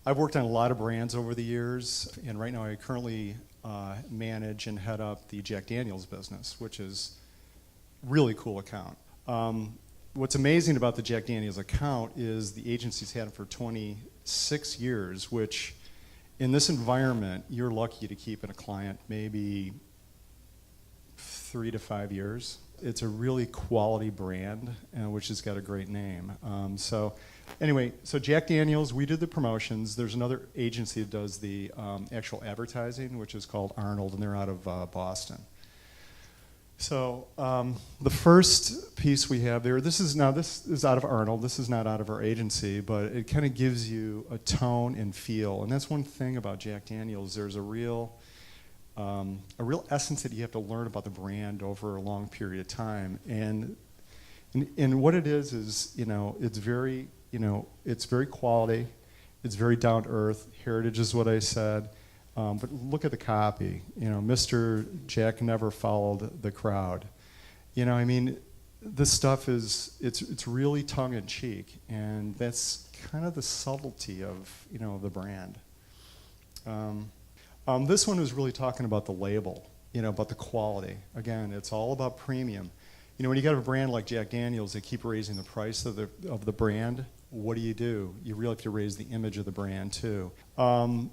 I've worked on a lot of brands over the years, and right now I currently manage and head up the Jack Daniel's business, which is really cool account. What's amazing about the Jack Daniel's account is the agency's had it for 26 years, which in this environment, you're lucky to keep in a client maybe 3 to 5 years. It's a really quality brand, which has got a great name. So Jack Daniel's, we do the promotions. There's another agency that does the actual advertising, which is called Arnold, and they're out of Boston. So the first piece we have there, this is out of Arnold. This is not out of our agency, but it kind of gives you a tone and feel. And that's one thing about Jack Daniel's. There's a real essence that you have to learn about the brand over a long period of time. And what it is it's very quality. It's very down to earth. Heritage is what I said. But look at the copy. Mr. Jack never followed the crowd. This stuff it's really tongue in cheek, and that's kind of the subtlety of the brand. This one was really talking about the label, about the quality. Again, it's all about premium. When you got a brand like Jack Daniel's, they keep raising the price of the brand. What do? You really have to raise the image of the brand too.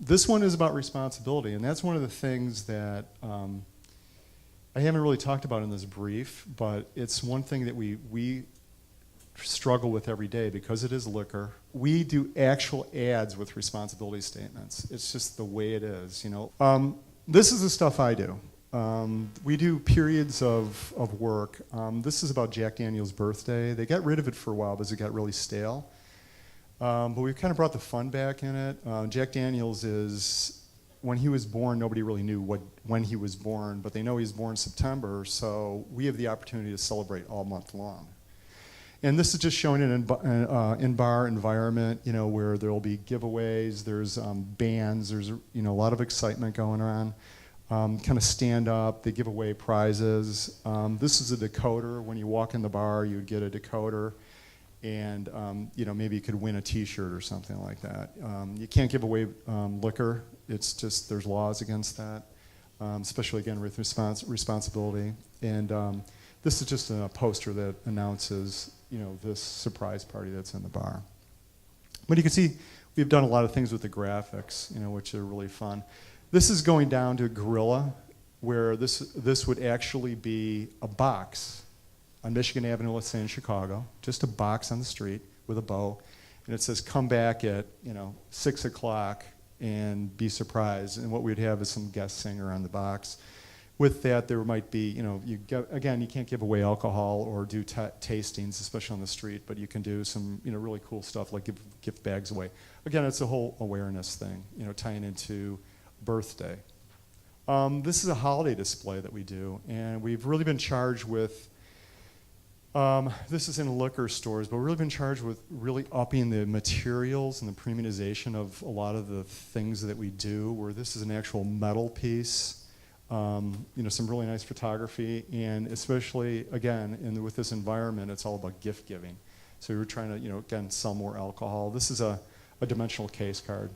This one is about responsibility, and that's one of the things that I haven't really talked about in this brief, but it's one thing that we struggle with every day because it is liquor. We do actual ads with responsibility statements. It's just the way it is, This is the stuff I do. We do periods of work. This is about Jack Daniel's birthday. They got rid of it for a while because it got really stale. But we've kind of brought the fun back in it. Jack Daniel's is, when he was born, nobody really knew when he was born, but they know he was born in September, so we have the opportunity to celebrate all month long. And this is just showing it in bar environment, where there will be giveaways, there's bands, there's a lot of excitement going on. Kind of stand up, they give away prizes. This is a decoder. When you walk in the bar, you'd get a decoder, and maybe you could win a T-shirt or something like that. You can't give away liquor. It's just there's laws against that, especially again with responsibility. And this is just a poster that announces this surprise party that's in the bar. But you can see we've done a lot of things with the graphics, which are really fun. This is going down to Gorilla, where this would actually be a box on Michigan Avenue, let's say in Chicago, just a box on the street with a bow, and it says come back at 6 o'clock and be surprised. And what we'd have is some guest singer on the box. With that, there might be, you can't give away alcohol or do tastings, especially on the street, but you can do some, really cool stuff like give gift bags away. Again, it's a whole awareness thing, tying into birthday. This is a holiday display that we do, and we've really been charged with, this is in liquor stores, but we've really been charged with really upping the materials and the premiumization of a lot of the things that we do, where this is an actual metal piece. Some really nice photography, and especially, again, with this environment, it's all about gift giving. So we were trying to, again, sell more alcohol. This is a dimensional case card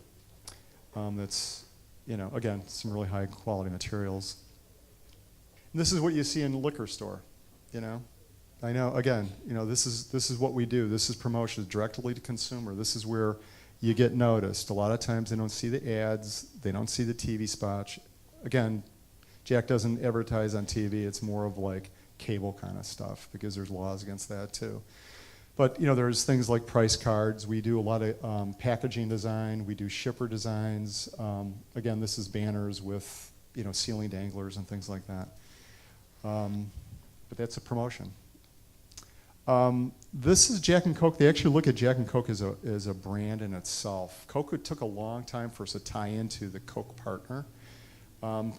that's, again, some really high quality materials. And this is what you see in the liquor store, I know, again, this is what we do. This is promotion directly to consumer. This is where you get noticed. A lot of times they don't see the ads, they don't see the TV spots. Again, Jack doesn't advertise on TV. It's more of like cable kind of stuff because there's laws against that too. But there's things like price cards. We do a lot of packaging design. We do shipper designs. Again, this is banners with ceiling danglers and things like that. But that's a promotion. This is Jack and Coke. They actually look at Jack and Coke as a brand in itself. Coke took a long time for us to tie into the Coke partner.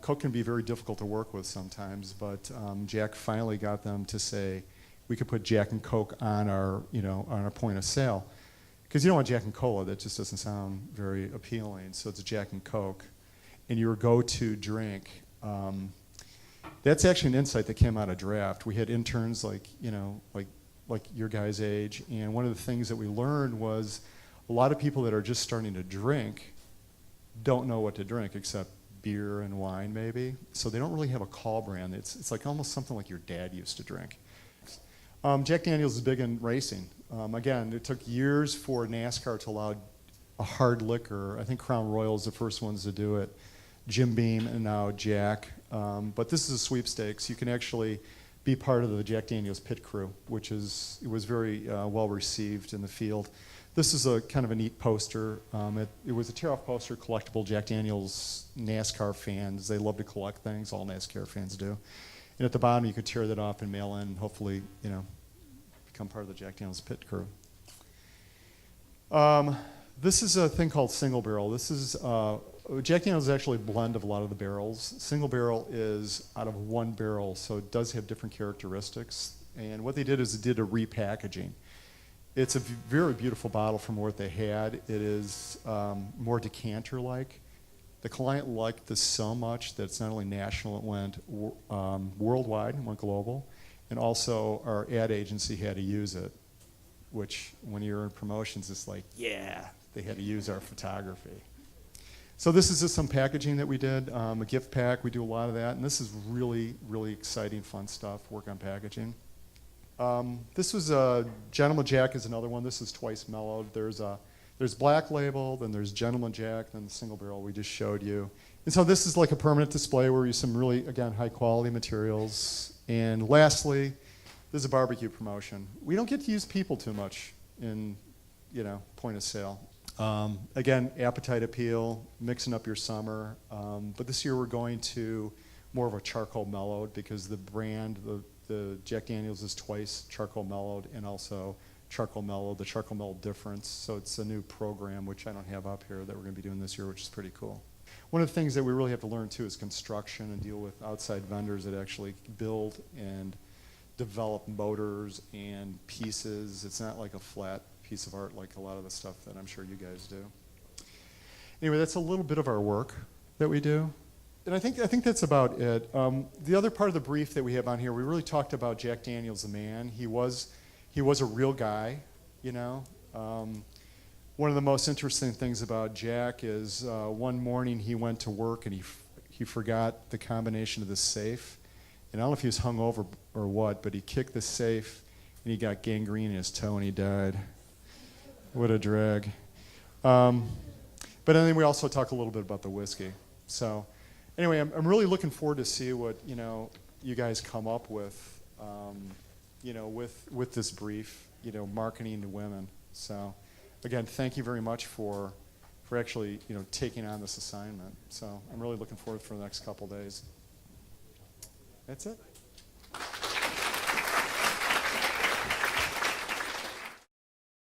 Coke can be very difficult to work with sometimes, but Jack finally got them to say we could put Jack and Coke on our point of sale, because you don't want Jack and Cola. That just doesn't sound very appealing. So it's Jack and Coke, and your go-to drink. That's actually an insight that came out of draft. We had interns like your guys' age, and one of the things that we learned was A lot of people that are just starting to drink don't know what to drink except beer and wine maybe. So they don't really have a call brand. It's like almost something like your dad used to drink. Jack Daniel's is big in racing. Again, it took years for NASCAR to allow a hard liquor. I think Crown Royal is the first ones to do it. Jim Beam and now Jack. But this is a sweepstakes. You can actually be part of the Jack Daniel's pit crew, which it was very well received in the field. This is a kind of a neat poster. It was a tear-off poster, collectible Jack Daniel's NASCAR fans. They love to collect things. All NASCAR fans do. And at the bottom, you could tear that off and mail in, and hopefully, become part of the Jack Daniel's pit crew. This is a thing called single barrel. This is Jack Daniel's is actually a blend of a lot of the barrels. Single barrel is out of one barrel, so it does have different characteristics. And what they did is they did a repackaging. It's a very beautiful bottle from what they had. It is more decanter-like. The client liked this so much that it's not only national, it went worldwide, it went global, and also our ad agency had to use it, which when you're in promotions, it's like, yeah, they had to use our photography. So this is just some packaging that we did, a gift pack. We do a lot of that, and this is really, really exciting, fun stuff, work on packaging. This was Gentleman Jack is another one. This is twice mellowed. There's Black Label, then there's Gentleman Jack, then the single barrel we just showed you. And so this is like a permanent display where we use some really, again, high quality materials. And lastly, this is a barbecue promotion. We don't get to use people too much in, point of sale. Again, appetite appeal, mixing up your summer. But this year we're going to more of a charcoal mellowed because the brand, the Jack Daniel's is twice charcoal mellowed and also charcoal mellowed, the charcoal mellowed difference. So it's a new program, which I don't have up here, that we're going to be doing this year, which is pretty cool. One of the things that we really have to learn too is construction and deal with outside vendors that actually build and develop motors and pieces. It's not like a flat piece of art like a lot of the stuff that I'm sure you guys do. Anyway, that's a little bit of our work that we do. And I think that's about it. The other part of the brief that we have on here, we really talked about Jack Daniel's the man. He was a real guy, One of the most interesting things about Jack is one morning he went to work and he forgot the combination of the safe. And I don't know if he was hungover or what, but he kicked the safe and he got gangrene in his toe and he died. What a drag. But then we also talk a little bit about the whiskey. So anyway, I'm really looking forward to see what you guys come up with, with this brief, marketing to women. So again, thank you very much for actually taking on this assignment. So I'm really looking forward for the next couple days. That's it.